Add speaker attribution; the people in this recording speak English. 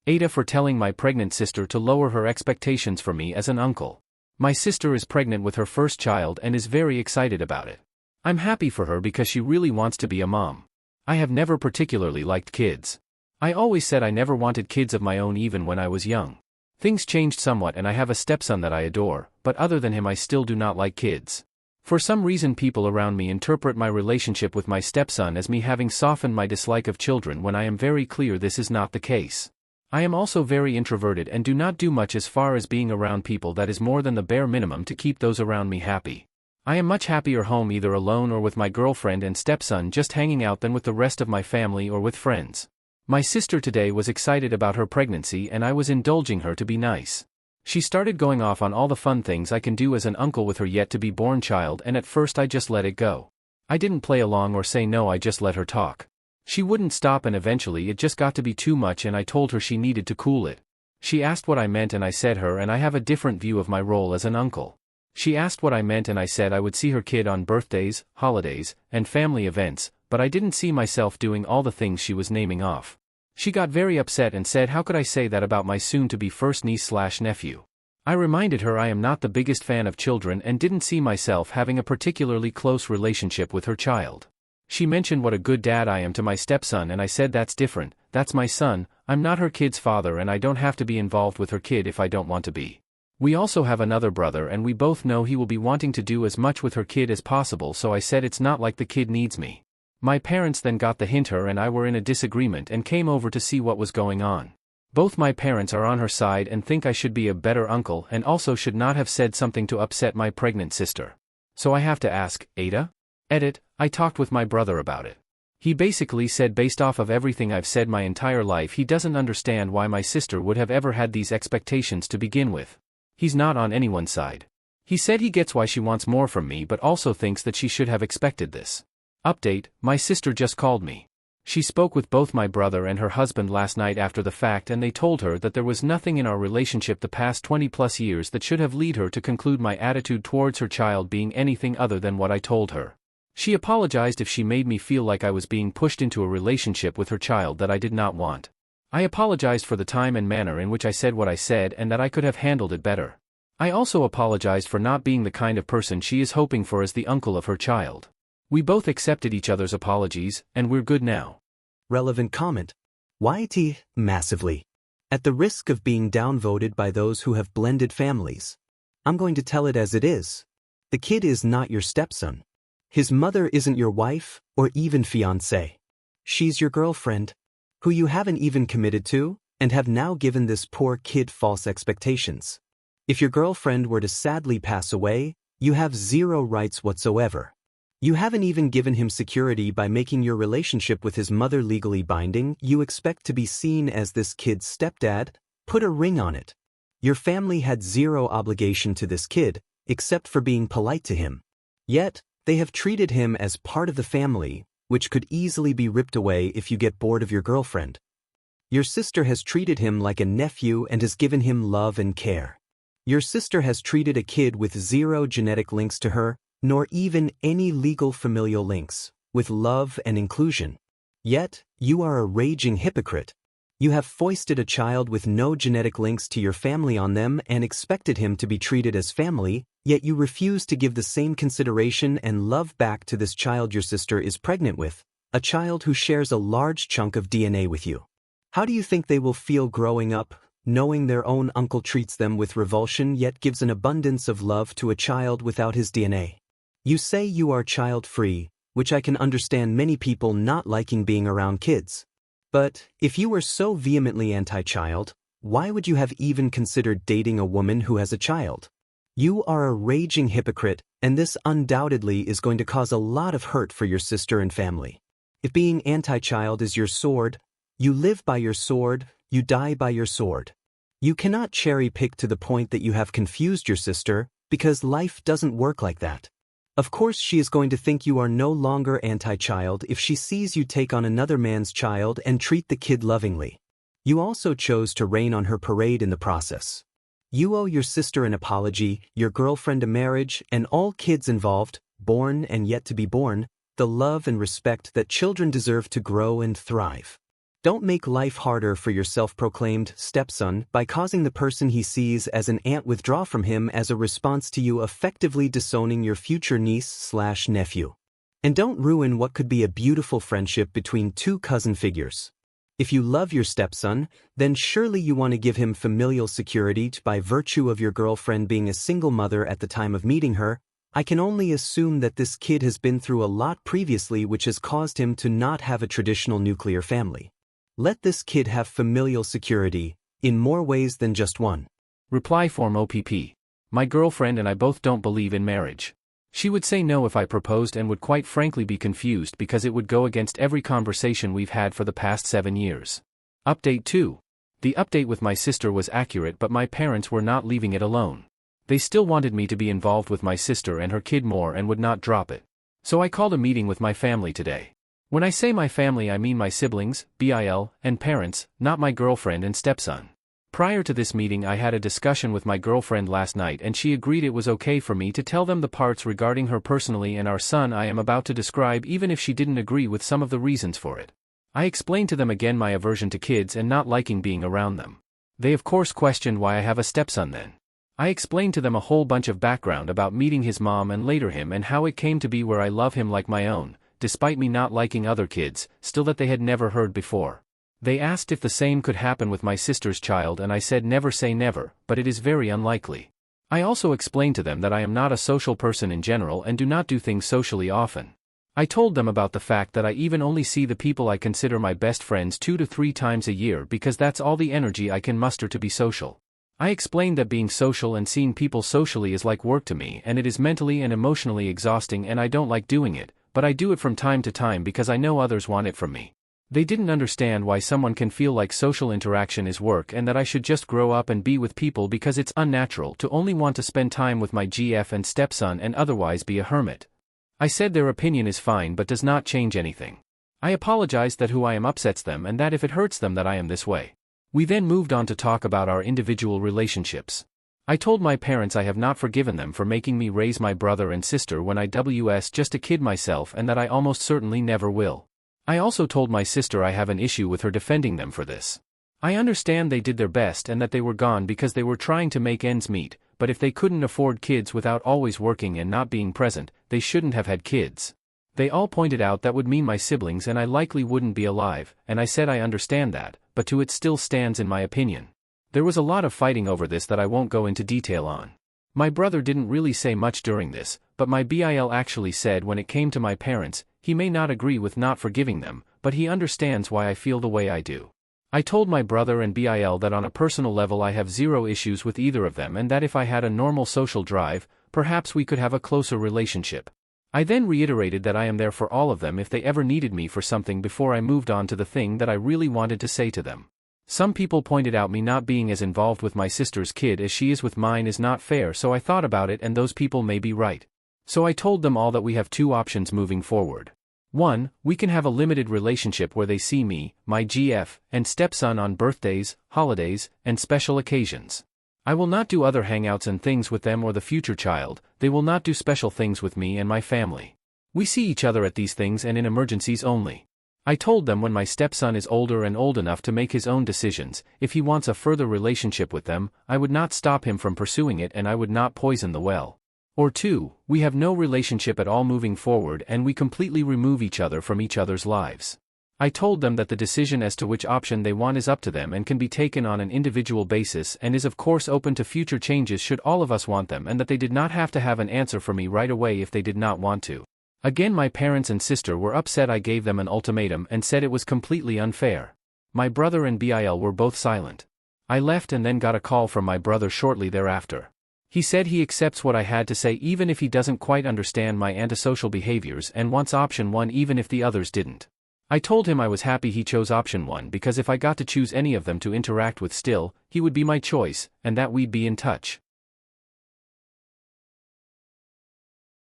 Speaker 1: AITA for telling my pregnant sister to lower her expectations for me as an uncle. My sister is pregnant with her first child and is very excited about it. I'm happy for her because she really wants to be a mom. I have never particularly liked kids. I always said I never wanted kids of my own even when I was young. Things changed somewhat and I have a stepson that I adore, but other than him I still do not like kids. For some reason people around me interpret my relationship with my stepson as me having softened my dislike of children when I am very clear this is not the case. I am also very introverted and do not do much as far as being around people that is more than the bare minimum to keep those around me happy. I am much happier home either alone or with my girlfriend and stepson just hanging out than with the rest of my family or with friends. My sister today was excited about her pregnancy and I was indulging her to be nice. She started going off on all the fun things I can do as an uncle with her yet-to-be-born child and at first I just let it go. I didn't play along or say no, I just let her talk. She wouldn't stop and eventually it just got to be too much and I told her she needed to cool it. She asked what I meant and I said her and I have a different view of my role as an uncle. She asked what I meant and I said I would see her kid on birthdays, holidays, and family events, but I didn't see myself doing all the things she was naming off. She got very upset and said how could I say that about my soon-to-be first niece/nephew. I reminded her I am not the biggest fan of children and didn't see myself having a particularly close relationship with her child. She mentioned what a good dad I am to my stepson and I said that's different, that's my son, I'm not her kid's father and I don't have to be involved with her kid if I don't want to be. We also have another brother and we both know he will be wanting to do as much with her kid as possible, so I said it's not like the kid needs me. My parents then got the hint. Her and I were in a disagreement and came over to see what was going on. Both my parents are on her side and think I should be a better uncle and also should not have said something to upset my pregnant sister. So I have to ask, AITA? Edit, I talked with my brother about it. He basically said based off of everything I've said my entire life he doesn't understand why my sister would have ever had these expectations to begin with. He's not on anyone's side. He said he gets why she wants more from me but also thinks that she should have expected this. Update, my sister just called me. She spoke with both my brother and her husband last night after the fact and they told her that there was nothing in our relationship the past 20+ years that should have led her to conclude my attitude towards her child being anything other than what I told her. She apologized if she made me feel like I was being pushed into a relationship with her child that I did not want. I apologized for the time and manner in which I said what I said and that I could have handled it better. I also apologized for not being the kind of person she is hoping for as the uncle of her child. We both accepted each other's apologies, and we're good now.
Speaker 2: Relevant comment. YT, massively. At the risk of being downvoted by those who have blended families, I'm going to tell it as it is. The kid is not your stepson. His mother isn't your wife, or even fiancée. She's your girlfriend, who you haven't even committed to, and have now given this poor kid false expectations. If your girlfriend were to sadly pass away, you have zero rights whatsoever. You haven't even given him security by making your relationship with his mother legally binding. You expect to be seen as this kid's stepdad? Put a ring on it. Your family had zero obligation to this kid, except for being polite to him. Yet, they have treated him as part of the family, which could easily be ripped away if you get bored of your girlfriend. Your sister has treated him like a nephew and has given him love and care. Your sister has treated a kid with zero genetic links to her, nor even any legal familial links, with love and inclusion. Yet, you are a raging hypocrite. You have foisted a child with no genetic links to your family on them and expected him to be treated as family, yet you refuse to give the same consideration and love back to this child your sister is pregnant with, a child who shares a large chunk of DNA with you. How do you think they will feel growing up, knowing their own uncle treats them with revulsion yet gives an abundance of love to a child without his DNA? You say you are child-free, which I can understand many people not liking being around kids. But, if you were so vehemently anti-child, why would you have even considered dating a woman who has a child? You are a raging hypocrite, and this undoubtedly is going to cause a lot of hurt for your sister and family. If being anti-child is your sword, you live by your sword, you die by your sword. You cannot cherry-pick to the point that you have confused your sister, because life doesn't work like that. Of course she is going to think you are no longer anti-child if she sees you take on another man's child and treat the kid lovingly. You also chose to rain on her parade in the process. You owe your sister an apology, your girlfriend a marriage, and all kids involved, born and yet to be born, the love and respect that children deserve to grow and thrive. Don't make life harder for your self-proclaimed stepson by causing the person he sees as an aunt withdraw from him as a response to you effectively disowning your future niece/nephew. And don't ruin what could be a beautiful friendship between two cousin figures. If you love your stepson, then surely you want to give him familial security by virtue of your girlfriend being a single mother at the time of meeting her. I can only assume that this kid has been through a lot previously, which has caused him to not have a traditional nuclear family. Let this kid have familial security, in more ways than just one.
Speaker 1: Reply form OPP. My girlfriend and I both don't believe in marriage. She would say no if I proposed and would quite frankly be confused because it would go against every conversation we've had for the past 7 years. Update 2. The update with my sister was accurate, but my parents were not leaving it alone. They still wanted me to be involved with my sister and her kid more and would not drop it. So I called a meeting with my family today. When I say my family, I mean my siblings, BIL, and parents, not my girlfriend and stepson. Prior to this meeting, I had a discussion with my girlfriend last night and she agreed it was okay for me to tell them the parts regarding her personally and our son I am about to describe, even if she didn't agree with some of the reasons for it. I explained to them again my aversion to kids and not liking being around them. They of course questioned why I have a stepson then. I explained to them a whole bunch of background about meeting his mom and later him and how it came to be where I love him like my own, despite me not liking other kids, still that they had never heard before. They asked if the same could happen with my sister's child and I said never say never, but it is very unlikely. I also explained to them that I am not a social person in general and do not do things socially often. I told them about the fact that I even only see the people I consider my best friends 2 to 3 times a year because that's all the energy I can muster to be social. I explained that being social and seeing people socially is like work to me and it is mentally and emotionally exhausting and I don't like doing it, but I do it from time to time because I know others want it from me. They didn't understand why someone can feel like social interaction is work and that I should just grow up and be with people because it's unnatural to only want to spend time with my GF and stepson and otherwise be a hermit. I said their opinion is fine but does not change anything. I apologized that who I am upsets them and that if it hurts them that I am this way. We then moved on to talk about our individual relationships. I told my parents I have not forgiven them for making me raise my brother and sister when I was just a kid myself and that I almost certainly never will. I also told my sister I have an issue with her defending them for this. I understand they did their best and that they were gone because they were trying to make ends meet, but if they couldn't afford kids without always working and not being present, they shouldn't have had kids. They all pointed out that would mean my siblings and I likely wouldn't be alive, and I said I understand that, but to it still stands in my opinion. There was a lot of fighting over this that I won't go into detail on. My brother didn't really say much during this, but my BIL actually said when it came to my parents, he may not agree with not forgiving them, but he understands why I feel the way I do. I told my brother and BIL that on a personal level I have zero issues with either of them and that if I had a normal social drive, perhaps we could have a closer relationship. I then reiterated that I am there for all of them if they ever needed me for something before I moved on to the thing that I really wanted to say to them. Some people pointed out me not being as involved with my sister's kid as she is with mine is not fair, so I thought about it and those people may be right. So I told them all that we have 2 options moving forward. 1, we can have a limited relationship where they see me, my GF, and stepson on birthdays, holidays, and special occasions. I will not do other hangouts and things with them or the future child, they will not do special things with me and my family. We see each other at these things and in emergencies only. I told them when my stepson is older and old enough to make his own decisions, if he wants a further relationship with them, I would not stop him from pursuing it and I would not poison the well. Or 2, we have no relationship at all moving forward and we completely remove each other from each other's lives. I told them that the decision as to which option they want is up to them and can be taken on an individual basis and is of course open to future changes should all of us want them and that they did not have to have an answer for me right away if they did not want to. Again, my parents and sister were upset I gave them an ultimatum and said it was completely unfair. My brother and BIL were both silent. I left and then got a call from my brother shortly thereafter. He said he accepts what I had to say even if he doesn't quite understand my antisocial behaviors and wants option 1 even if the others didn't. I told him I was happy he chose option 1 because if I got to choose any of them to interact with still, he would be my choice, and that we'd be in touch.